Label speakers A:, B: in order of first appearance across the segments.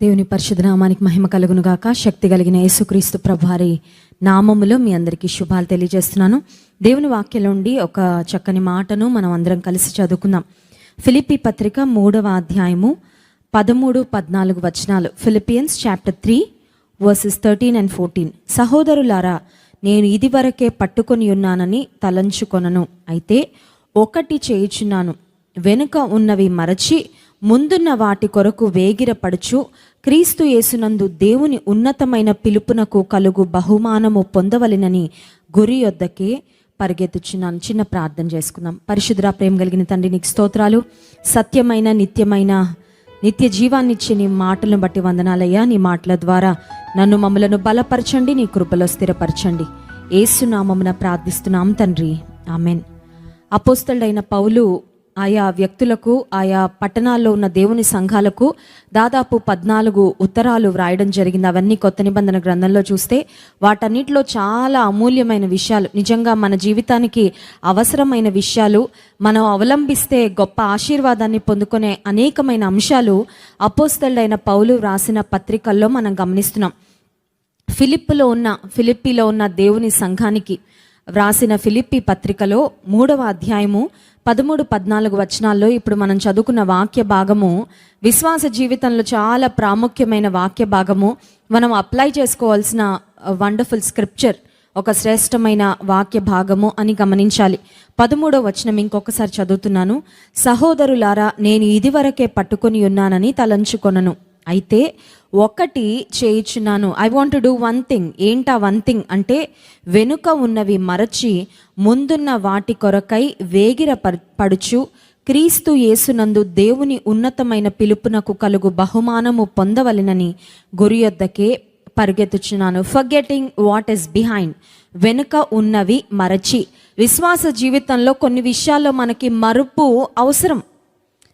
A: దేవుని పరిశుద్ధ నామానికి మహిమ కలుగును గాక. శక్తి కలిగిన యేసుక్రీస్తు ప్రభువారి నామములో మీ అందరికీ శుభాలు తెలియజేస్తున్నాను. దేవుని వాక్యంలో ఉండి ఒక చక్కని మాటను మనం అందరం కలిసి చదువుకుందాం. ఫిలిప్పీ పత్రిక 3వ అధ్యాయము 13-14 వచనాలు. Philippians chapter 3 versus 13 and 14. సహోదరులారా, నేను ఇదివరకే పట్టుకొని ఉన్నానని తలంచుకొనను. అయితే ఒకటి చేయుచున్నాను, వెనుక ఉన్నవి మరచి ముందున్న వాటి కొరకు వేగిరపడుచు క్రీస్తు యేసునందు దేవుని ఉన్నతమైన పిలుపునకు కలుగు బహుమానము పొందవలెనని గురి యొద్దకే పరిగెత్తుచున్నాను. చిన్న ప్రార్థన చేసుకుందాం. పరిశుద్ధ ప్రేమ కలిగిన తండ్రి, నీకు స్తోత్రాలు. సత్యమైన నిత్య జీవాన్ని ఇచ్చే నీ మాటలను బట్టి వందనాలయ్యా. నీ మాటల ద్వారా నన్ను మమ్మలను బలపరచండి, నీ కృపలో స్థిరపరచండి. యేసు నామమున ప్రార్థిస్తున్నాం తండ్రి, ఆమెన్. అపోస్తలుడైన పౌలు ఆయా వ్యక్తులకు, ఆయా పట్టణాల్లో ఉన్న దేవుని సంఘాలకు దాదాపు 14 ఉత్తరాలు వ్రాయడం జరిగింది. అవన్నీ కొత్త నిబంధన గ్రంథంలో చూస్తే వాటన్నిటిలో చాలా అమూల్యమైన విషయాలు, నిజంగా మన జీవితానికి అవసరమైన విషయాలు, మనం అవలంబిస్తే గొప్ప ఆశీర్వాదాన్ని పొందుకునే అనేకమైన అంశాలు అపోస్తలుడైన పౌలు వ్రాసిన పత్రికల్లో మనం గమనిస్తున్నాం. ఫిలిప్పీలో ఉన్న దేవుని సంఘానికి వ్రాసిన ఫిలిప్పీ పత్రికలో 3వ అధ్యాయము 13-14 వచనాల్లో ఇప్పుడు మనం చదువుకున్న వాక్య భాగము విశ్వాస జీవితంలో చాలా ప్రాముఖ్యమైన వాక్య భాగము. మనం అప్లై చేసుకోవాల్సిన వండర్ఫుల్ స్క్రిప్చర్, ఒక శ్రేష్టమైన వాక్య భాగము అని గమనించాలి. 13వ వచనం ఇంకొకసారి చదువుతున్నాను. సహోదరులారా, నేను ఇదివరకే పట్టుకొని ఉన్నానని తలంచుకొనను. అయితే ఒకటి చేయుచున్నాను. I want to do one thing. ఏంటా వన్ థింగ్ అంటే, వెనుక ఉన్నవి మరచి ముందున్న వాటి కొరకై పడుచు క్రీస్తు యేసునందు దేవుని ఉన్నతమైన పిలుపునకు కలుగు బహుమానము పొందవలెనని గురి యొద్దకే పరిగెత్తుచున్నాను. Forgetting what is behind. వెనుక ఉన్నవి మరచి. విశ్వాస జీవితంలో కొన్ని విషయాల్లో మనకి మరుపు అవసరం.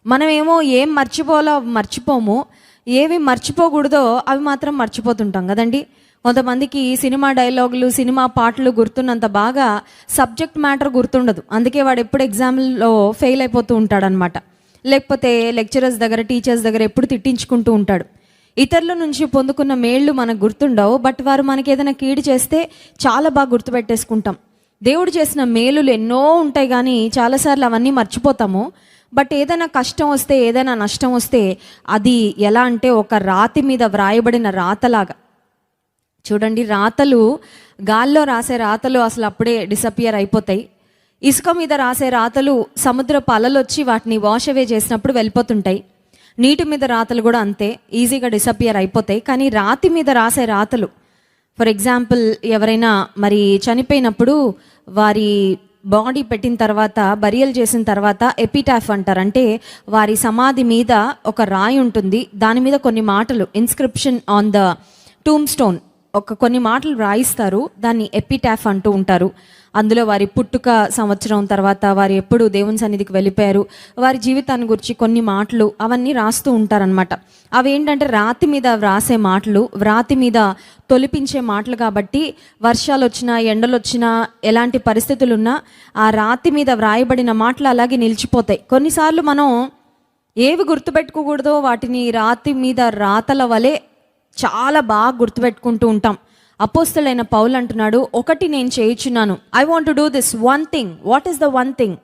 A: మనమేమో ఏం మర్చిపోము, ఏవి మర్చిపోకూడదో అవి మాత్రం మర్చిపోతుంటాం కదండి. కొంతమందికి సినిమా డైలాగులు, సినిమా పాటలు గుర్తున్నంత బాగా సబ్జెక్ట్ మ్యాటర్ గుర్తుండదు. అందుకే వాడు ఎప్పుడు ఎగ్జామ్లో ఫెయిల్ అయిపోతూ ఉంటాడనమాట. లేకపోతే లెక్చరర్స్ దగ్గర, టీచర్స్ దగ్గర ఎప్పుడు తిట్టించుకుంటూ ఉంటాడు. ఇతరుల నుంచి పొందుకున్న మేళ్ళు మనకు గుర్తుండవు, బట్ వారు మనకి ఏదైనా కీడు చేస్తే చాలా బాగా గుర్తుపెట్టేసుకుంటాం. దేవుడు చేసిన మేలులు ఎన్నో ఉంటాయి, కానీ చాలాసార్లు అవన్నీ మర్చిపోతాము. బట్ ఏదైనా కష్టం వస్తే, ఏదైనా నష్టం వస్తే అది ఎలా అంటే ఒక రాతి మీద వ్రాయబడిన రాతలాగా. చూడండి, రాతలు, గాల్లో రాసే రాతలు అసలు అప్పుడే డిసపియర్ అయిపోతాయి. ఇసుక మీద రాసే రాతలు సముద్రపు అలలు వచ్చి వాటిని వాష్ అవే చేసినప్పుడు వెళ్ళిపోతుంటాయి. నీటి మీద రాతలు కూడా అంతే, ఈజీగా డిసపియర్ అయిపోతాయి. కానీ రాతి మీద రాసే రాతలు, ఫర్ ఎగ్జాంపుల్, ఎవరైనా మరి చనిపోయినప్పుడు వారి బాడీ పెట్టిన తర్వాత, బరియల్ చేసిన తర్వాత ఎపిటాఫ్ అంటారు. అంటే వారి సమాధి మీద ఒక రాయి ఉంటుంది, దాని మీద కొన్ని మాటలు, inscription on the tomb stone, కొన్ని మాటలు రాయిస్తారు. దాన్ని ఎపిటాఫ్ అంటూ ఉంటారు. అందులో వారి పుట్టుక సంవత్సరం తర్వాత, వారు ఎప్పుడు దేవుని సన్నిధికి వెళ్ళిపోయారు, వారి జీవితాన్ని గురించి కొన్ని మాటలు అవన్నీ రాస్తూ ఉంటారనమాట. అవి ఏంటంటే రాతి మీద వ్రాసే మాటలు, రాతి మీద తొలిపించే మాటలు. కాబట్టి వర్షాలు వచ్చినా, ఎండలు వచ్చినా, ఎలాంటి పరిస్థితులు ఉన్నా ఆ రాతి మీద వ్రాయబడిన మాటలు అలాగే నిలిచిపోతాయి. కొన్నిసార్లు మనం ఏవి గుర్తుపెట్టుకోకూడదో వాటిని రాతి మీద రాతల వలె చాలా బాగా గుర్తుపెట్టుకుంటూ ఉంటాం. అపోస్తలుడైన పౌలు అంటున్నాడు, ఒకటి నేను చేయుచున్నాను. I want to do this one thing. What is the one thing?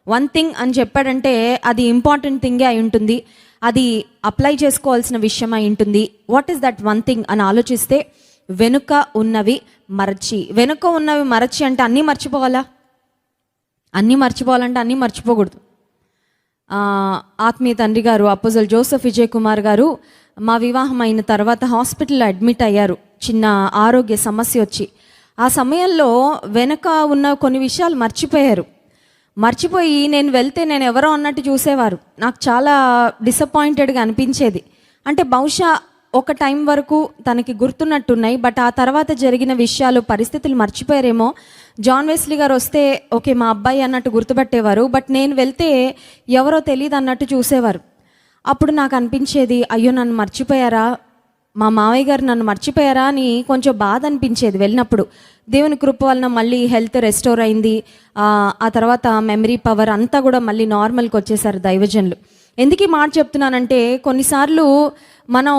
A: One thing అని చెప్పాడంటే అది ఇంపార్టెంట్ థింగే అయి ఉంటుంది, అది అప్లై చేసుకోవాల్సిన విషయం అయి ఉంటుంది. What is that one thing అని ఆలోచిస్తే, వెనుక ఉన్నవి మరచి. వెనుక ఉన్నవి మరచి అంటే అన్నీ మర్చిపోవాలా? అన్నీ మర్చిపోవాలంటే అన్నీ మర్చిపోకూడదు. ఆత్మీయ తండ్రి గారు అపోస్తలుడు జోసెఫ్ విజయ్ కుమార్ గారు మా వివాహం అయిన తర్వాత హాస్పిటల్లో అడ్మిట్ అయ్యారు, చిన్న ఆరోగ్య సమస్య వచ్చి. ఆ సమయంలో వెనక ఉన్న కొన్ని విషయాలు మర్చిపోయి నేను వెళ్తే నేను ఎవరో అన్నట్టు చూసేవారు. నాకు చాలా డిసప్పాయింటెడ్గా అనిపించేది. అంటే బహుశా ఒక టైం వరకు తనకి గుర్తున్నట్టున్నాయి, బట్ ఆ తర్వాత జరిగిన విషయాలు, పరిస్థితులు మర్చిపోయారేమో. జాన్ వెస్లీ గారు వస్తే ఓకే మా అబ్బాయి అన్నట్టు గుర్తుపెట్టేవారు, బట్ నేను వెళ్తే ఎవరో తెలియదు అన్నట్టు చూసేవారు. అప్పుడు నాకు అనిపించేది, అయ్యో నన్ను మర్చిపోయారా, మా మావయ్య గారు నన్ను మర్చిపోయారా అని కొంచెం బాధ అనిపించేది. వెళ్ళినప్పుడు దేవుని కృప వలన మళ్ళీ హెల్త్ రెస్టోర్ అయింది. ఆ తర్వాత మెమరీ పవర్ అంతా కూడా మళ్ళీ నార్మల్కి వచ్చేసారు దైవజనులు. ఎందుకు ఈ మాట చెప్తున్నానంటే, కొన్నిసార్లు మనం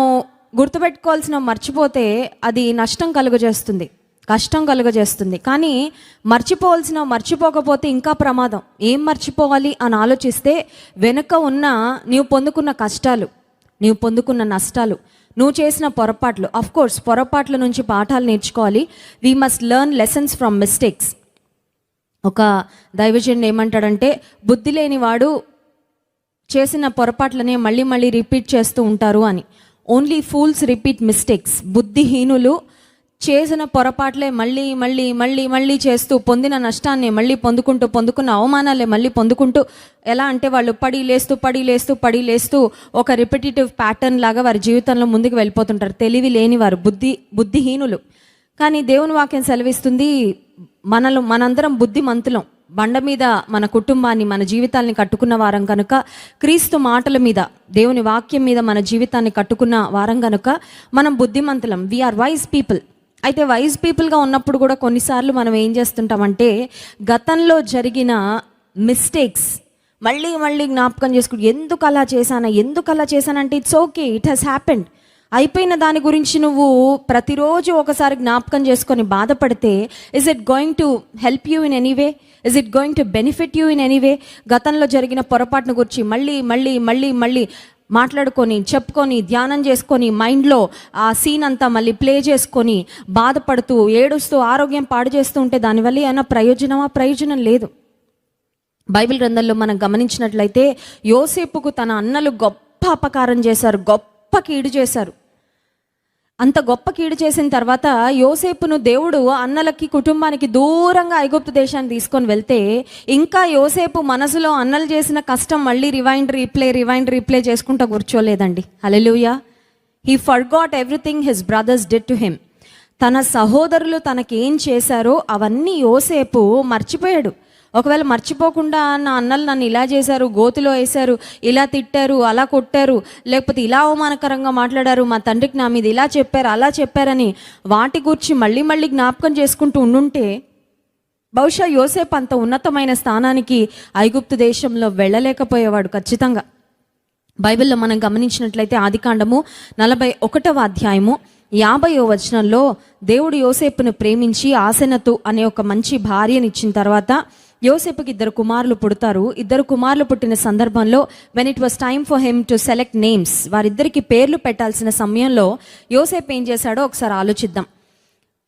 A: గుర్తుపెట్టుకోవాల్సిన మర్చిపోతే అది నష్టం కలుగజేస్తుంది, కష్టం కలుగజేస్తుంది. కానీ మర్చిపోకపోతే ఇంకా ప్రమాదం. ఏం మర్చిపోవాలి అని ఆలోచిస్తే వెనుక ఉన్న నీవు పొందుకున్న కష్టాలు, నీవు పొందుకున్న నష్టాలు, నువ్వు చేసిన పొరపాట్లు. ఆఫ్ కోర్స్ పొరపాట్ల నుంచి పాఠాలు నేర్చుకోవాలి. We must learn lessons from mistakes. ఒక దైవజనుడు ఏమంటాడంటే, బుద్ధి లేనివాడు చేసిన పొరపాట్లనే మళ్ళీ మళ్ళీ రిపీట్ చేస్తూ ఉంటారు అని. Only fools repeat mistakes. బుద్ధిహీనులు చేసిన పొరపాట్లే మళ్ళీ మళ్ళీ మళ్ళీ మళ్ళీ చేస్తూ పొందిన నష్టాన్ని మళ్ళీ పొందుకున్న అవమానాలే మళ్ళీ పొందుకుంటూ, ఎలా అంటే వాళ్ళు పడి లేస్తూ ఒక రిపిటేటివ్ ప్యాటర్న్ లాగా వారి జీవితంలో ముందుకు వెళ్ళిపోతుంటారు. తెలివి లేని వారు, బుద్ధిహీనులు. కానీ దేవుని వాక్యం సెలవిస్తుంది, మనందరం బుద్ధిమంతులం. బండ మీద మన కుటుంబాన్ని, మన జీవితాల్ని కట్టుకున్న వారం కనుక, క్రీస్తు మాటల మీద, దేవుని వాక్యం మీద మన జీవితాన్ని కట్టుకున్న వారం కనుక మనం బుద్ధిమంతులం. We are wise people. అయితే వైజ్ పీపుల్గా ఉన్నప్పుడు కూడా కొన్నిసార్లు మనం ఏం చేస్తుంటామంటే, గతంలో జరిగిన మిస్టేక్స్ మళ్ళీ మళ్ళీ జ్ఞాపకం చేసుకుంటూ ఎందుకు అలా చేశానంటే it's okay, it has happened. అయిపోయిన దాని గురించి నువ్వు ప్రతిరోజు ఒకసారి జ్ఞాపకం చేసుకొని బాధపడితే, is it going to help you in anyway? Is it going to benefit you in anyway? గతంలో జరిగిన పొరపాటును గురించి మళ్ళీ మళ్ళీ మళ్ళీ మళ్ళీ మాట్లాడుకొని, చెప్పుకొని, ధ్యానం చేసుకొని, మైండ్లో ఆ సీన్ అంతా మళ్ళీ ప్లే చేసుకొని, బాధపడుతూ, ఏడుస్తూ, ఆరోగ్యం పాడు చేస్తూ ఉంటే దానివల్ల ఏమైనా ప్రయోజనం లేదు. బైబిల్ గ్రంథంలో మనం గమనించినట్లయితే, యోసేపుకు తన అన్నలు గొప్ప అపకారం చేశారు, గొప్ప కీడు చేశారు. అంత గొప్ప కీడు చేసిన తర్వాత యోసేపును దేవుడు అన్నలకి, కుటుంబానికి దూరంగా ఐగుప్తు దేశాన్ని తీసుకొని వెళ్తే, ఇంకా యోసేపు మనసులో అన్నలు చేసిన కష్టం మళ్ళీ రివైండ్ రీప్లే చేసుకుంటూ కూర్చోలేదండి. Hallelujah. He forgot everything his brothers did to him. తన సహోదరులు తనకేం చేశారో అవన్నీ యోసేపు మర్చిపోయాడు. ఒకవేళ మర్చిపోకుండా, నా అన్నలు నన్ను ఇలా చేశారు, గోతిలో వేశారు, ఇలా తిట్టారు, అలా కొట్టారు, లేకపోతే ఇలా అవమానకరంగా మాట్లాడారు, మా తండ్రికి నా మీద ఇలా చెప్పారు, అలా చెప్పారని వాటి గురించి మళ్ళీ మళ్ళీ జ్ఞాపకం చేసుకుంటూ ఉండుంటే బహుశా యోసేపు అంత ఉన్నతమైన స్థానానికి ఐగుప్తు దేశంలో వెళ్ళలేకపోయేవాడు ఖచ్చితంగా. బైబిల్లో మనం గమనించినట్లయితే ఆదికాండము 41వ అధ్యాయము 50వ వచనంలో, దేవుడు యోసేపును ప్రేమించి ఆసెనతు అనే ఒక మంచి భార్యని ఇచ్చిన తర్వాత యోసేపుకి 2 కుమారులు పుడతారు. 2 కుమారులు పుట్టిన సందర్భంలో, when it was time for him to select names, వారిద్దరికి పేర్లు పెట్టాల్సిన సమయంలో యోసేపు ఏం చేశాడో ఒకసారి ఆలోచిద్దాం.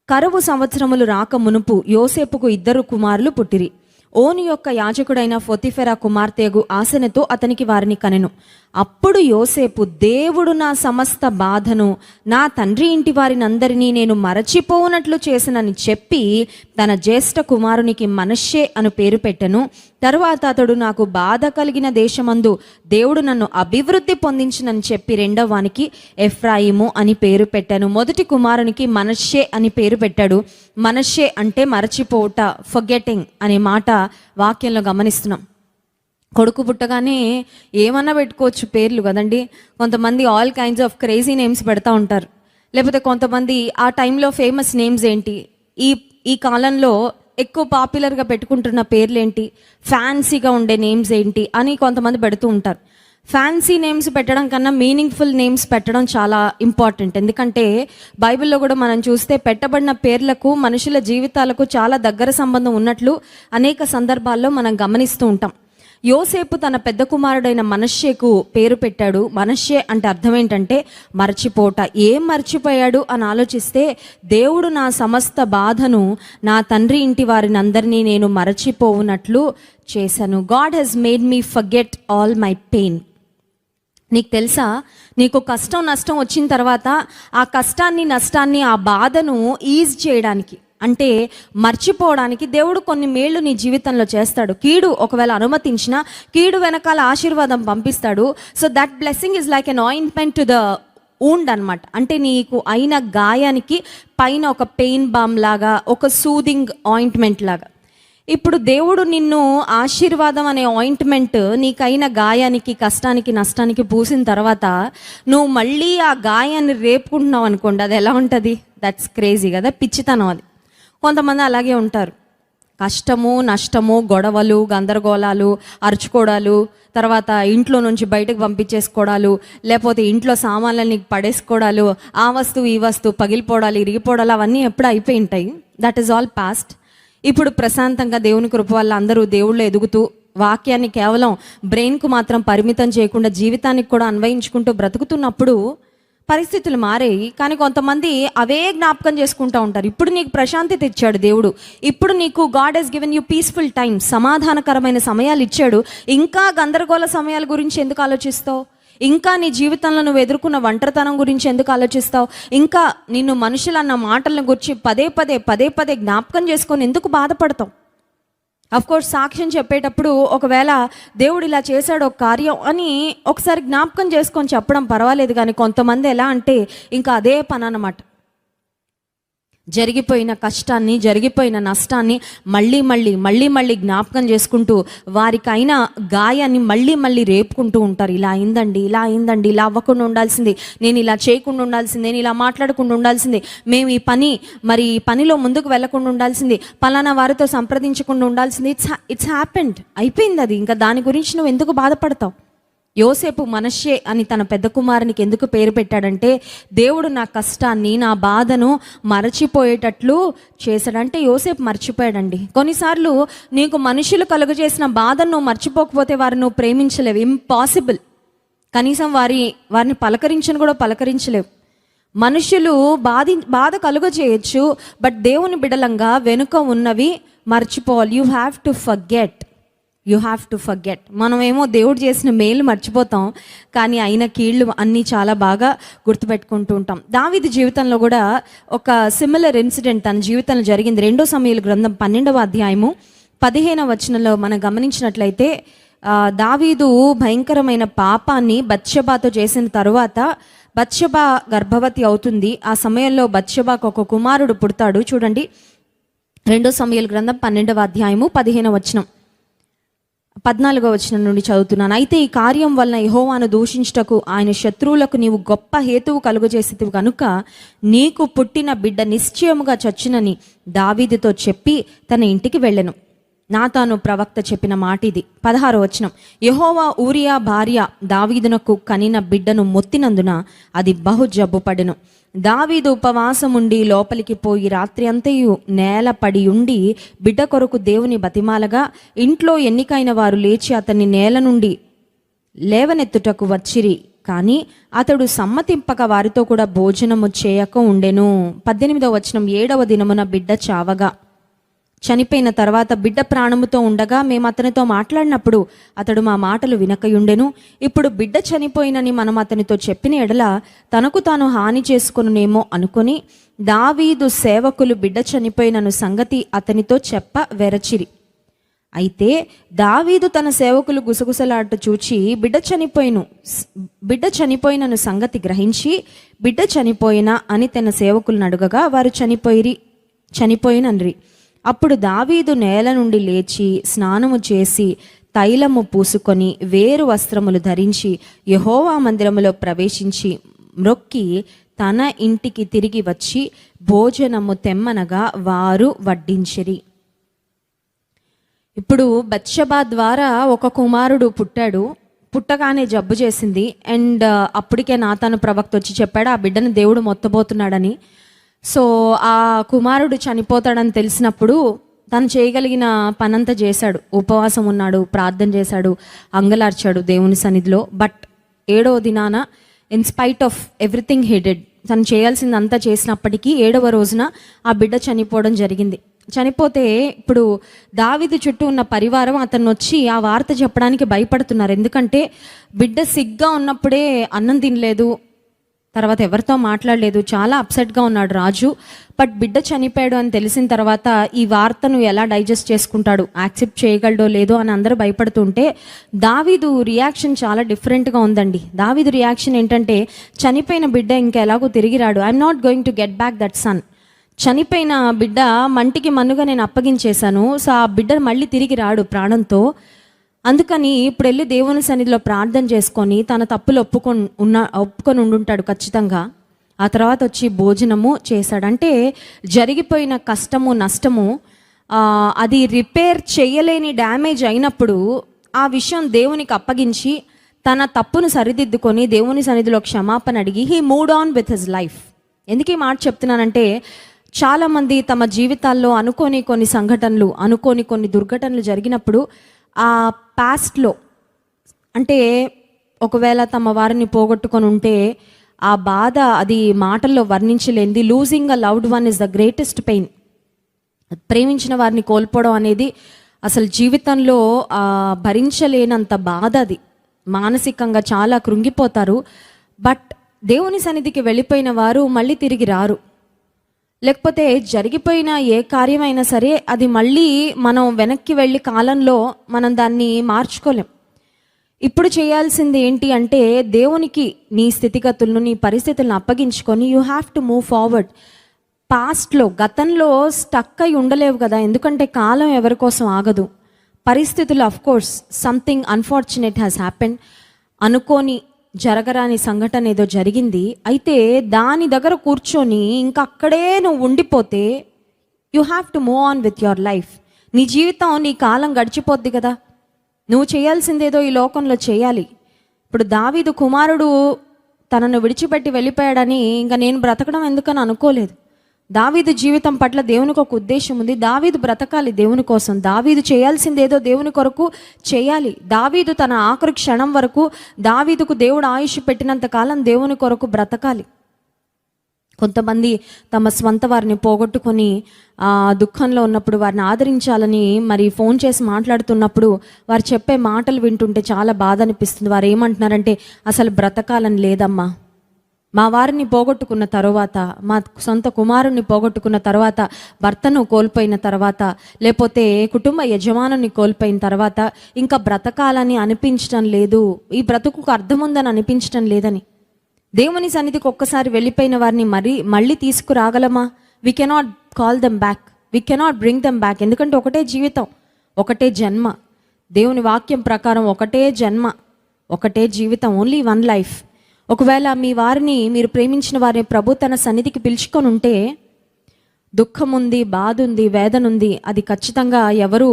A: కరువు సంవత్సరములు రాక మునుపు యోసేపుకు 2 కుమారులు పుట్టిరి. ఓను యొక్క యాజకుడైన పొతిఫెరా కుమార్తెగు ఆసెనతో అతనికి వారిని కనెను. అప్పుడు యోసేపు, దేవుడు నా సమస్త బాధను, నా తండ్రి ఇంటి వారిని అందరినీ నేను మరచిపోనట్లు చేసినని చెప్పి తన జ్యేష్ఠ కుమారునికి మనష్షే అను పేరు పెట్టెను. తరువాత అతడు, నాకు బాధ కలిగిన దేశమందు దేవుడు నన్ను అభివృద్ధి పొందించినని చెప్పి రెండవ వానికి ఎఫ్రాయిము అని పేరు పెట్టాను. మొదటి కుమారునికి మనష్షే అని పేరు పెట్టాడు. మనష్షే అంటే మరచిపోవుట, ఫర్గెటింగ్ అనే మాట వాక్యంలో గమనిస్తున్నాం. కొడుకు పుట్టగానే ఏమన్నా పెట్టుకోవచ్చు పేర్లు కదండి. కొంతమంది all kinds of crazy names పెడతా ఉంటారు. లేకపోతే కొంతమంది ఆ టైంలో ఫేమస్ నేమ్స్ ఏంటి, ఈ కాలంలో ఎక్కువ పాపులర్గా పెట్టుకుంటున్న పేర్లు ఏంటి, ఫ్యాన్సీగా ఉండే నేమ్స్ ఏంటి అని కొంతమంది పెడుతూ ఉంటారు. ఫ్యాన్సీ నేమ్స్ పెట్టడం కన్నా మీనింగ్ఫుల్ నేమ్స్ పెట్టడం చాలా ఇంపార్టెంట్. ఎందుకంటే బైబిల్లో కూడా మనం చూస్తే పెట్టబడిన పేర్లకు మనుషుల జీవితాలకు చాలా దగ్గర సంబంధం ఉన్నట్లు అనేక సందర్భాల్లో మనం గమనిస్తూ ఉంటాం. యోసేపు తన పెద్ద కుమారుడైన మనష్షేకు పేరు పెట్టాడు. మనష్షే అంటే అర్థం ఏంటంటే మర్చిపోట. ఏం మర్చిపోయాడు అని ఆలోచిస్తే, దేవుడు నా సమస్త బాధను, నా తండ్రి ఇంటి వారిని అందరినీ నేను మరచిపోవునట్లు చేశాను. God has made me forget all my pain. నీకు తెలుసా, నీకు కష్టం నష్టం వచ్చిన తర్వాత ఆ కష్టాన్ని, నష్టాన్ని, ఆ బాధను ఈజ్ చేయడానికి, అంటే మర్చిపోవడానికి దేవుడు కొన్ని మేళ్ళు నీ జీవితంలో చేస్తాడు. కీడు ఒకవేళ అనుమతించినా కీడు వెనకాల ఆశీర్వాదం పంపిస్తాడు. So that blessing is like an ointment to the wound అనమాట. అంటే నీకు అయిన గాయానికి పైన ఒక పెయిన్ బామ్ లాగా, ఒక సూదింగ్ ఆయింట్మెంట్ లాగా. ఇప్పుడు దేవుడు నిన్ను ఆశీర్వాదం అనే ఆయింట్మెంట్ నీకైన గాయానికి, కష్టానికి, నష్టానికి పూసిన తర్వాత నువ్వు మళ్ళీ ఆ గాయాన్ని రేపుకుంటున్నావు అనుకోండి, అది ఎలా ఉంటుంది? దట్స్ క్రేజీ కదా, పిచ్చితనం అది. కొంతమంది అలాగే ఉంటారు. కష్టము, నష్టము, గొడవలు, గందరగోళాలు, అరుచుకోవడాలు, తర్వాత ఇంట్లో నుంచి బయటకు పంపించేసుకోవడాలు, లేకపోతే ఇంట్లో సామాన్లని పడేసుకోవడాలు, ఆ వస్తువు ఈ వస్తువు పగిలిపోవడాలు, ఇరిగిపోవడాలు, అవన్నీ ఎప్పుడు అయిపోయి ఉంటాయి. That is all past. ఇప్పుడు ప్రశాంతంగా దేవుని కృప వల్ల అందరూ దేవుళ్ళు ఎదుగుతూ వాక్యాన్ని కేవలం బ్రెయిన్కు మాత్రం పరిమితం చేయకుండా జీవితానికి కూడా అన్వయించుకుంటూ బ్రతుకుతున్నప్పుడు పరిస్థితులు మారాయి. కానీ కొంతమంది అవే జ్ఞాపకం చేసుకుంటూ ఉంటారు. ఇప్పుడు నీకు ప్రశాంతత ఇచ్చాడు దేవుడు, ఇప్పుడు నీకు god has given you peaceful time, సమాధానకరమైన సమయాలు ఇచ్చాడు, ఇంకా గందరగోళ సమయాల గురించి ఎందుకు ఆలోచిస్తావు? ఇంకా నీ జీవితంలో నువ్వు ఎదుర్కొన్న ఒంటరితనం గురించి ఎందుకు ఆలోచిస్తావు? ఇంకా నిన్ను మనుషులు అన్న మాటలను గురించి పదే పదే జ్ఞాపకం చేసుకొని ఎందుకు బాధపడతావు? అఫ్కోర్స్ సాక్ష్యం చెప్పేటప్పుడు ఒకవేళ దేవుడు ఇలా చేశాడు ఒక కార్యం అని ఒకసారి జ్ఞాపకం చేసుకొని చెప్పడం పర్వాలేదు. కానీ కొంతమంది ఎలా అంటే ఇంకా అదే పని అన్నమాట. జరిగిపోయిన కష్టాన్ని, జరిగిపోయిన నష్టాన్ని మళ్ళీ జ్ఞాపకం చేసుకుంటూ వారికైనా గాయాన్ని మళ్ళీ రేపుకుంటూ ఉంటారు. ఇలా అయిందండి, ఇలా అవ్వకుండా ఉండాల్సింది, నేను ఇలా చేయకుండా ఉండాల్సింది, నేను ఇలా మాట్లాడకుండా ఉండాల్సింది, మేము ఈ పనిలో ముందుకు వెళ్లకుండా ఉండాల్సింది, పలానా వారితో సంప్రదించకుండా ఉండాల్సింది. ఇట్స్ హ్యాపెండ్, అయిపోయింది అది. ఇంకా దాని గురించి నువ్వు ఎందుకు బాధపడతావు? యోసేపు మనష్షే అని తన పెద్ద కుమారునికి ఎందుకు పేరు పెట్టాడంటే, దేవుడు నా కష్టాన్ని, నా బాధను మరచిపోయేటట్లు చేశాడంటే యోసేపు మర్చిపోయాడండి. కొన్నిసార్లు నీకు మనుషులు కలుగజేసిన బాధను నువ్వు మర్చిపోకపోతే వారిని నువ్వు ప్రేమించలేవు, ఇంపాసిబుల్. కనీసం వారిని పలకరించలేవు. మనుషులు బాధ కలుగజేయచ్చు, బట్ దేవుని బిడలంగా వెనుక ఉన్నవి మర్చిపోవాలి. You have to forget. మనమేమో దేవుడు చేసిన మేలు మర్చిపోతాం, కానీ అయిన కీళ్ళు అన్నీ చాలా బాగా గుర్తుపెట్టుకుంటూ ఉంటాం. దావీదు జీవితంలో కూడా ఒక సిమిలర్ ఇన్సిడెంట్ తన జీవితంలో జరిగింది. 2 సమూయేలు గ్రంథం 12వ అధ్యాయము 15వ వచనంలో మనం గమనించినట్లయితే, దావీదు భయంకరమైన పాపాన్ని బత్షెబాతో చేసిన తరువాత బత్షెబా గర్భవతి అవుతుంది. ఆ సమయంలో బత్షెబాకు ఒక కుమారుడు పుడతాడు. చూడండి, 2 సమూయేలు గ్రంథం 12వ అధ్యాయము 15వ వచనం, 14వ వచనం నుండి చదువుతున్నాను. అయితే ఈ కార్యం వలన యెహోవాను దూషించుటకు ఆయన శత్రువులకు నీవు గొప్ప హేతువు కలుగజేసేది కనుక నీకు పుట్టిన బిడ్డ నిశ్చయముగా చచ్చునని దావీదుతో చెప్పి తన ఇంటికి వెళ్ళెను. నాతాను ప్రవక్త చెప్పిన మాట ఇది. 16వ వచనం, యెహోవా ఊరియా భార్య దావీదునకు కనిన బిడ్డను మొత్తినందున అది బహు జబ్బుపడెను. దావీదు ఉపవాసముండి లోపలికి పోయి రాత్రి అంతయు నేల పడి ఉండి బిడ్డ కొరకు దేవుని బతిమాలగా ఇంట్లో ఎన్నికైన వారు లేచి అతన్ని నేల నుండి లేవనెత్తుటకు వచ్చిరి. కానీ అతడు సమ్మతింపక వారితో కూడా భోజనము చేయక ఉండెను. 18వ వచనం, 7వ దినమున బిడ్డ చావగా చనిపోయిన తర్వాత బిడ్డ ప్రాణముతో ఉండగా మేము అతనితో మాట్లాడినప్పుడు అతడు మా మాటలు వినకయుండెను. ఇప్పుడు బిడ్డ చనిపోయినని మనం అతనితో చెప్పిన ఎడల తనకు తాను హాని చేసుకొనునేమో అనుకొని దావీదు సేవకులు బిడ్డ చనిపోయినను సంగతి అతనితో చెప్ప వెరచిరి. అయితే దావీదు తన సేవకులు గుసగుసలాట చూచి బిడ్డ చనిపోయినను సంగతి గ్రహించి బిడ్డ చనిపోయినా అని తన సేవకులను అడుగగా వారు చనిపోయినన్రి. అప్పుడు దావీదు నేల నుండి లేచి స్నానము చేసి తైలము పూసుకొని వేరు వస్త్రములు ధరించి యెహోవా మందిరములో ప్రవేశించి మ్రొక్కి తన ఇంటికి తిరిగి వచ్చి భోజనము తెమ్మనగా వారు వడ్డించిరి. ఇప్పుడు బత్షెబా ద్వారా ఒక కుమారుడు పుట్టాడు. పుట్టగానే జబ్బు చేసింది. అండ్ అప్పటికే నాతాను ప్రవక్త వచ్చి చెప్పాడు ఆ బిడ్డను దేవుడు మొత్తబోతున్నాడని. సో ఆ కుమారుడు చనిపోతాడని తెలిసినప్పుడు తను చేయగలిగిన పనంతా చేశాడు. ఉపవాసం ఉన్నాడు, ప్రార్థన చేశాడు, అంగలార్చాడు దేవుని సన్నిధిలో. బట్ 7వ దినాన in spite of everything he did, తను చేయాల్సిందంతా చేసినప్పటికీ 7వ రోజున ఆ బిడ్డ చనిపోవడం జరిగింది. చనిపోతే ఇప్పుడు దావీదు చుట్టూ ఉన్న పరివారం అతను వచ్చి ఆ వార్త చెప్పడానికి భయపడుతున్నారు. ఎందుకంటే బిడ్డ సిగ్గా ఉన్నప్పుడే అన్నం తినలేదు, తర్వాత ఎవరితో మాట్లాడలేదు, చాలా అప్సెట్గా ఉన్నాడు రాజు. బట్ బిడ్డ చనిపోయాడు అని తెలిసిన తర్వాత ఈ వార్తను ఎలా డైజెస్ట్ చేసుకుంటాడు, యాక్సెప్ట్ చేయగలడో లేదో అని అందరూ భయపడుతుంటే దావీదు రియాక్షన్ చాలా డిఫరెంట్గా ఉందండి. దావీదు రియాక్షన్ ఏంటంటే, చనిపోయిన బిడ్డ ఇంకా ఎలాగో తిరిగి రాడు, I'm not going to get back that son. చనిపోయిన బిడ్డ మంటికి మన్నుగా నేను అప్పగించేశాను, సో ఆ బిడ్డ మళ్ళీ తిరిగి రాడు ప్రాణంతో. అందుకని ఇప్పుడు వెళ్ళి దేవుని సన్నిధిలో ప్రార్థన చేసుకొని తన తప్పులు ఒప్పుకొని ఉండుంటాడు ఖచ్చితంగా. ఆ తర్వాత వచ్చి భోజనము చేశాడు. అంటే జరిగిపోయిన కష్టము, నష్టము అది రిపేర్ చేయలేని డ్యామేజ్ అయినప్పుడు ఆ విషయం దేవునికి అప్పగించి తన తప్పును సరిదిద్దుకొని దేవుని సన్నిధిలో క్షమాపణ అడిగి he mood on with his life. ఎందుకు ఈ మాట చెప్తున్నానంటే, చాలామంది తమ జీవితాల్లో అనుకోని కొన్ని సంఘటనలు, అనుకోని కొన్ని దుర్ఘటనలు జరిగినప్పుడు ఆ పాస్ట్లో, అంటే ఒకవేళ తమ వారిని పోగొట్టుకొని ఉంటే ఆ బాధ అది మాటల్లో వర్ణించలేనిది. Losing a loved one is the greatest pain. ప్రేమించిన వారిని కోల్పోవడం అనేది అసలు జీవితంలో భరించలేనంత బాధ. అది మానసికంగా చాలా కృంగిపోతారు. బట్ దేవుని సన్నిధికి వెళ్ళిపోయిన వారు మళ్ళీ తిరిగి రారు. లేకపోతే జరిగిపోయిన ఏ కార్యమైనా సరే అది మళ్ళీ మనం వెనక్కి వెళ్ళి కాలంలో మనం దాన్ని మార్చుకోలేం. ఇప్పుడు చేయాల్సింది ఏంటి అంటే, దేవునికి నీ స్థితిగతులను, నీ పరిస్థితులను అప్పగించుకొని you have to move forward. పాస్ట్లో, గతంలో స్టక్ అయి ఉండలేవు కదా, ఎందుకంటే కాలం ఎవరి కోసం ఆగదు. పరిస్థితులు of course something unfortunate has happen, అనుకోని జరగరాని సంఘటన ఏదో జరిగింది. అయితే దాని దగ్గర కూర్చొని ఇంకా అక్కడే నువ్వు ఉండిపోతే you have to move on with your life. నీ జీవితం, నీ కాలం గడిచిపోద్ది కదా. నువ్వు చేయాల్సిందేదో ఈ లోకంలో చేయాలి. ఇప్పుడు దావీదు కుమారుడు తనను విడిచిపెట్టి వెళ్ళిపోయాడని ఇంకా నేను బ్రతకడం ఎందుకని అనుకోలేదు. దావీదు జీవితం పట్ల దేవునికి ఒక ఉద్దేశం ఉంది. దావీదు బ్రతకాలి దేవుని కోసం. దావీదు చేయాల్సిందేదో దేవుని కొరకు చేయాలి. దావీదు తన ఆఖరి క్షణం వరకు, దావీదుకు దేవుడు ఆయుష్ పెట్టినంత కాలం దేవుని కొరకు బ్రతకాలి. కొంతమంది తమ స్వంత వారిని పోగొట్టుకొని దుఃఖంలో ఉన్నప్పుడు వారిని ఆదరించాలని మరి ఫోన్ చేసి మాట్లాడుతున్నప్పుడు వారు చెప్పే మాటలు వింటుంటే చాలా బాధ అనిపిస్తుంది. వారు ఏమంటున్నారంటే, అసలు బ్రతకాలని లేదమ్మా. మా వారిని పోగొట్టుకున్న తర్వాత, మా సొంత కుమారుణ్ణి పోగొట్టుకున్న తర్వాత, భర్తను కోల్పోయిన తర్వాత, లేకపోతే కుటుంబ యజమానుని కోల్పోయిన తర్వాత ఇంకా బ్రతకాలని అనిపించడం లేదు, ఈ బ్రతుకుకు అర్థం ఉందని అనిపించడం లేదని. దేవుని సన్నిధికి ఒక్కసారి వెళ్ళిపోయిన వారిని మళ్ళీ తీసుకురాగలమా? We cannot call them back, we cannot bring them back. ఎందుకంటే ఒకటే జీవితం, ఒకటే జన్మ. దేవుని వాక్యం ప్రకారం ఒకటే జన్మ, ఒకటే జీవితం, ఓన్లీ వన్ లైఫ్. ఒకవేళ మీ వారిని, మీరు ప్రేమించిన వారిని ప్రభు తన సన్నిధికి పిలుచుకొని ఉంటే, దుఃఖం ఉంది, బాధ ఉంది, వేదన ఉంది, అది ఖచ్చితంగా ఎవరు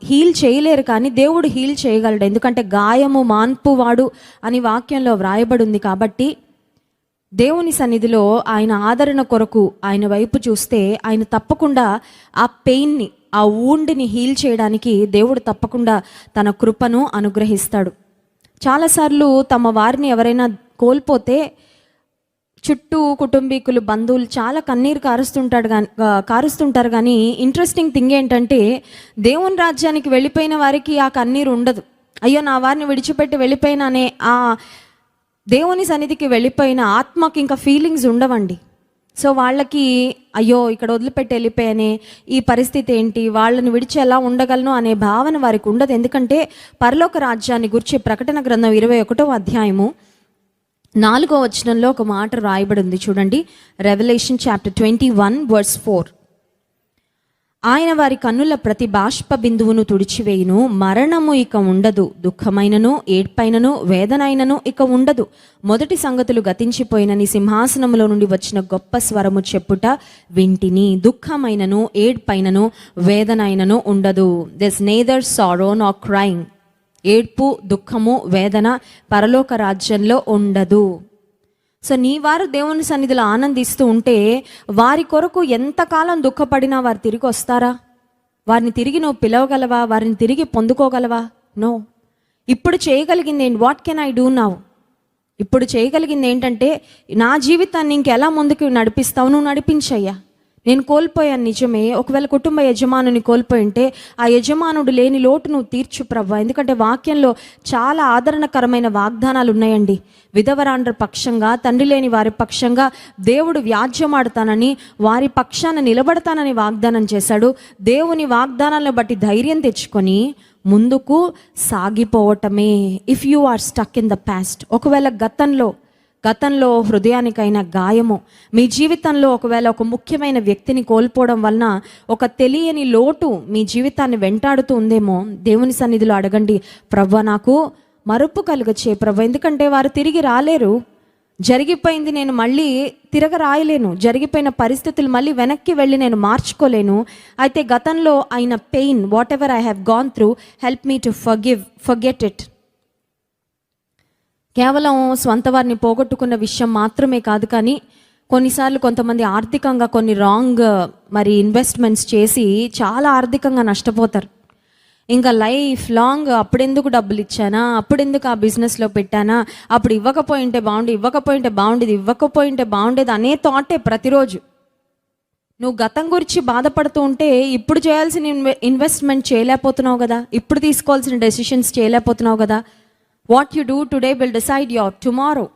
A: హీల్ చేయలేరు, కానీ దేవుడు హీల్ చేయగలడు. ఎందుకంటే గాయము మాన్పు వాడు అని వాక్యంలో వ్రాయబడి ఉంది. కాబట్టి దేవుని సన్నిధిలో ఆయన ఆదరణ కొరకు ఆయన వైపు చూస్తే ఆయన తప్పకుండా ఆ పెయిన్ని, ఆ వూండ్ని హీల్ చేయడానికి దేవుడు తప్పకుండా తన కృపను అనుగ్రహిస్తాడు. చాలాసార్లు తమ వారిని ఎవరైనా కోల్పోతే చుట్టూ కుటుంబీకులు, బంధువులు చాలా కన్నీరు కారుస్తుంటారు. కానీ ఇంట్రెస్టింగ్ థింగ్ ఏంటంటే, దేవుని రాజ్యానికి వెళ్ళిపోయిన వారికి ఆ కన్నీరు ఉండదు. అయ్యో నా వారిని విడిచిపెట్టి వెళ్ళిపోయినానే, ఆ దేవుని సన్నిధికి వెళ్ళిపోయిన ఆత్మకి ఇంకా ఫీలింగ్స్ ఉండవండి. సో వాళ్ళకి అయ్యో ఇక్కడ వదిలిపెట్టి వెళ్ళిపోయానే, ఈ పరిస్థితి ఏంటి, వాళ్ళని విడిచి ఎలా ఉండగలను అనే భావన వారికి ఉండదు. ఎందుకంటే పరలోక రాజ్యాన్ని గురించి ప్రకటన గ్రంథం 21వ అధ్యాయము 4వ వచనంలో ఒక మాట రాయబడి ఉంది చూడండి. Revelation chapter 21 verse 4. ఆయన వారి కన్నుల ప్రతి బాష్ప బిందువును తుడిచివేయును, మరణము ఇక ఉండదు, దుఃఖమైనను ఏడ్పైనను వేదనైనను ఇక ఉండదు, మొదటి సంగతులు గతించిపోయినని సింహాసనములో నుండి వచ్చిన గొప్ప స్వరము చెప్పుట వింటిని. దుఃఖమైనను ఏడ్పైనను వేదనైనను ఉండదు. This neither sorrow Nar crying. ఏడ్పు, దుఃఖము, వేదన పరలోక రాజ్యంలో ఉండదు. సో నీ వారు దేవుని సన్నిధిలో ఆనందిస్తూ ఉంటే వారి కొరకు ఎంతకాలం దుఃఖపడినా వారు తిరిగి వస్తారా? వారిని తిరిగి నువ్వు పిలవగలవా? వారిని తిరిగి పొందుకోగలవా? నో. ఇప్పుడు చేయగలిగింది ఏంటి? What can I do now? ఇప్పుడు చేయగలిగింది ఏంటంటే, నా జీవితాన్ని ఇంకెలా ముందుకు నడిపిస్తావు? నువ్వు నడిపించయ్యా. నేను కోల్పోయాను నిజమే. ఒకవేళ కుటుంబ యజమానుని కోల్పోయి ఉంటే ఆ యజమానుడు లేని లోటు నువ్వు తీర్చు ప్రభువా. ఎందుకంటే వాక్యంలో చాలా ఆదరణకరమైన వాగ్దానాలు ఉన్నాయండి. విధవరాండ్ర పక్షంగా, తండ్రి లేని వారి పక్షంగా దేవుడు వ్యాజ్యమాడతానని, వారి పక్షాన నిలబడతానని వాగ్దానం చేశాడు. దేవుని వాగ్దానాలను బట్టి ధైర్యం తెచ్చుకొని ముందుకు సాగిపోవటమే. If you are stuck in the past, ఒకవేళ గతంలో హృదయానికైన గాయము, మీ జీవితంలో ఒకవేళ ఒక ముఖ్యమైన వ్యక్తిని కోల్పోవడం వలన ఒక తెలియని లోటు మీ జీవితాన్ని వెంటాడుతూ ఉందేమో, దేవుని సన్నిధిలో అడగండి, ప్రభువా నాకు మరుపు కలుగచే ప్రభు. ఎందుకంటే వారు తిరిగి రాలేరు. జరిగిపోయింది నేను మళ్ళీ తిరగ రాయలేను, జరిగిపోయిన పరిస్థితులు మళ్ళీ వెనక్కి వెళ్ళి నేను మార్చుకోలేను. అయితే గతంలో అయిన pain, what ever I have gone through, help me to forget it. కేవలం స్వంత వారిని పోగొట్టుకున్న విషయం మాత్రమే కాదు, కానీ కొన్నిసార్లు కొంతమంది ఆర్థికంగా కొన్ని రాంగ్ ఇన్వెస్ట్మెంట్స్ చేసి చాలా ఆర్థికంగా నష్టపోతారు. ఇంకా లైఫ్ లాంగ్ అప్పుడెందుకు డబ్బులు ఇచ్చానా, అప్పుడెందుకు ఆ బిజినెస్లో పెట్టానా, అప్పుడు ఇవ్వకపోయింటే బాగుండేది అనే థాటే ప్రతిరోజు. నువ్వు గతం గురించి బాధపడుతూ ఉంటే ఇప్పుడు చేయాల్సిన ఇన్వెస్ట్మెంట్ చేయలేకపోతున్నావు కదా, ఇప్పుడు తీసుకోవాల్సిన డెసిషన్స్ చేయలేకపోతున్నావు కదా. What you do today will decide your tomorrow.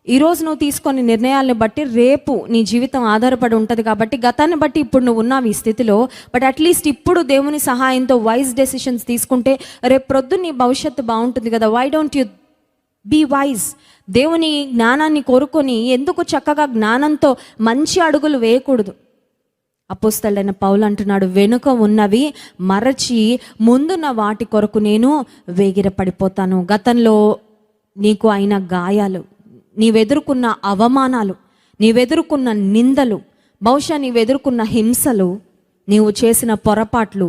A: ఈరోజు నువ్వు తీసుకొని నిర్ణయాలను బట్టి రేపు నీ జీవితం ఆధారపడి ఉంటుంది. కాబట్టి గతాన్ని బట్టి ఇప్పుడు నువ్వు ఉన్నావు ఈ స్థితిలో, బట్ అట్లీస్ట్ ఇప్పుడు దేవుని సహాయంతో వైజ్ డెసిషన్స్ తీసుకుంటే రేపు ప్రొద్దు నీ భవిష్యత్తు బాగుంటుంది కదా. Why don't you be wise? దేవుని జ్ఞానాన్ని కోరుకొని ఎందుకు చక్కగా జ్ఞానంతో మంచి అడుగులు వేయకూడదు? అపోస్తలుడైన పౌలు అంటున్నాడు, వెనుక ఉన్నవి మరచి ముందున్న వాటి కొరకు నేను వేగిరపడిపోతాను. గతంలో నీకు అయిన గాయాలు, నీవెదుర్కొన్న అవమానాలు, నీవెదుర్కొన్న నిందలు, బహుశా నీవెదుర్కొన్న హింసలు, నీవు చేసిన పొరపాట్లు,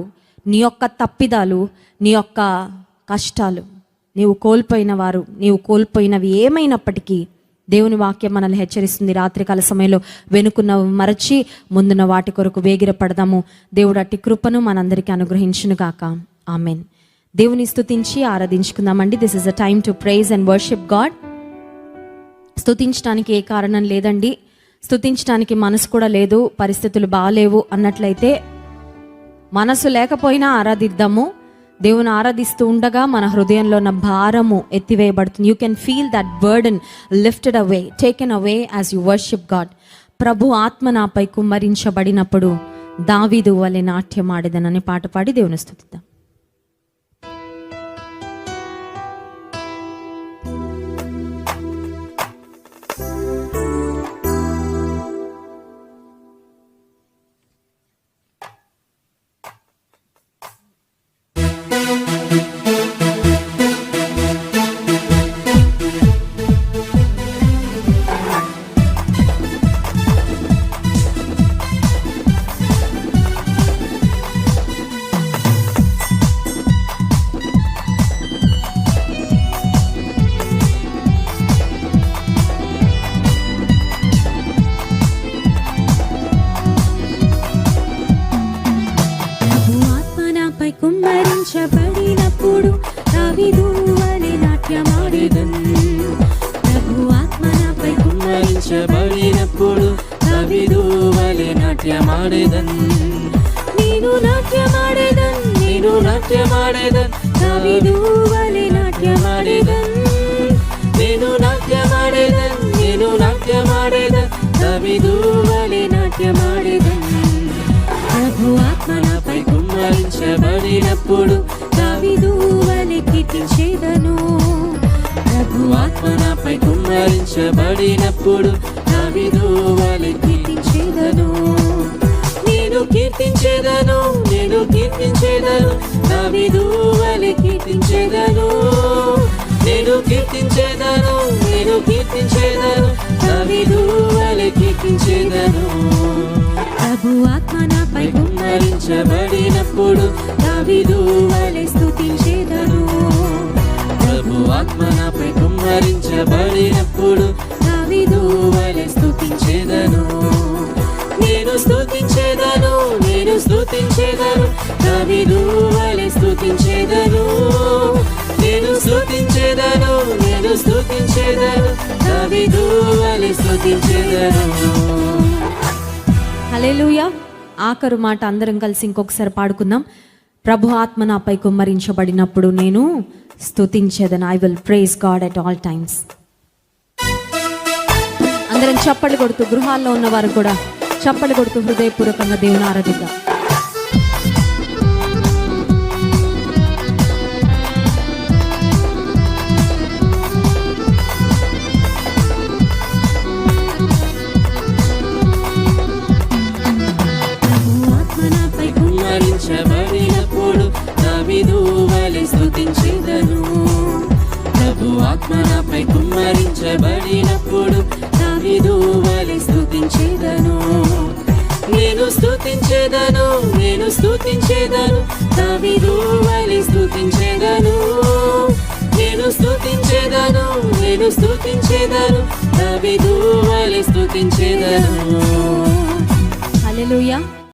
A: నీ యొక్క తప్పిదాలు, నీ యొక్క కష్టాలు, నీవు కోల్పోయినవి ఏమైనప్పటికీ దేవుని వాక్యం మనల్ని హెచ్చరిస్తుంది. రాత్రికాల సమయంలో వెనుకున్న మరచి ముందున్న వాటి కొరకు వేగిరపడదాము. దేవుడు అట్టి కృపను మనందరికీ అనుగ్రహించును గాక. ఆమెన్. దేవుని స్తుతించి ఆరాధించుకుందామండి. This is a time to praise and worship god. స్తుతించడానికి ఏ కారణం లేదండి. స్తుతించడానికి మనసు కూడా లేదు, పరిస్థితులు బాగాలేవు అన్నట్లయితే మనసు లేకపోయినా ఆరాధిద్దాము. దేవుని ఆరాధిస్తూ ఉండగా మన హృదయంలో ఉన్న భారము ఎత్తివేయబడుతుంది. You can feel that burden lifted away, taken away as you worship god. ప్రభు ఆత్మ నాపై కుమ్మరించబడినప్పుడు దావీదు వలె నాట్యం ఆడెదనని పాట పాడి దేవుని స్తుతిద్దాం.
B: కుమ్మరించబడినప్పుడు దావీదు వలె నాట్యమాడెదన్. ప్రభు ఆత్మ నాపై కుమ్మరించబడినప్పుడు దావీదు వలె నాట్యమాడెదన్. నేను నాట్యమాడెదన్, దావీదు వలె నాట్యమాడెదన్. నేను నాట్యమాడెదన్, దావీదు వలె నాట్యమాడెదన్. ప్రభు ఆత్మ నాపై కుమ్మరించబడినప్పుడు దావీదు వలె కీర్తించెదను. ప్రభు ఆత్మ నాపై కుమ్మరించబడినప్పుడు దావీదు వలె కీర్తించెదను. నేను కీర్తించెదను, దావీదు వలె కీర్తించెదను. నేను కీర్తించెదను, దావీదు వలె కీర్తించెదను. ప్రభు ఆత్మ నాపై కుమ్మరించబడినప్పుడు దావీదు వలె స్తుతించెదను. ప్రభు ఆత్మ నాపై కుమ్మరించబడినప్పుడు దావీదు వలె స్తుతించెదను. నేను స్తుతించెదను, దావీదు వలె స్తుతించెదను. నేను స్తుతించెదను, దావీదు వలె స్తుతించెదను.
A: హల్లెలూయా. ఆఖరు మాట అందరం కలిసి ఇంకొకసారి పాడుకుందాం. ప్రభు ఆత్మ నాపై కుమ్మరించబడినప్పుడు నేను స్తుతించెదను. I will praise god at all times. అందరం చప్పట్లు కొడుతూ, గృహాల్లో ఉన్నవారు కూడా చప్పట్లు కొడుతూ హృదయపూర్వకంగా దేవుని ఆరాధిద్దాం.
B: కుమ్మరించబడినప్పుడు దావీదు వలె స్తుతించెదను. ప్రభు ఆత్మ నాపై కుమ్మరించబడినప్పుడు దావీదు వలె స్తుతించెదను నేను స్తుతించెదను నేను స్తుతించెదను దావీదు వలె స్తుతించెదను
A: హల్లెలూయా.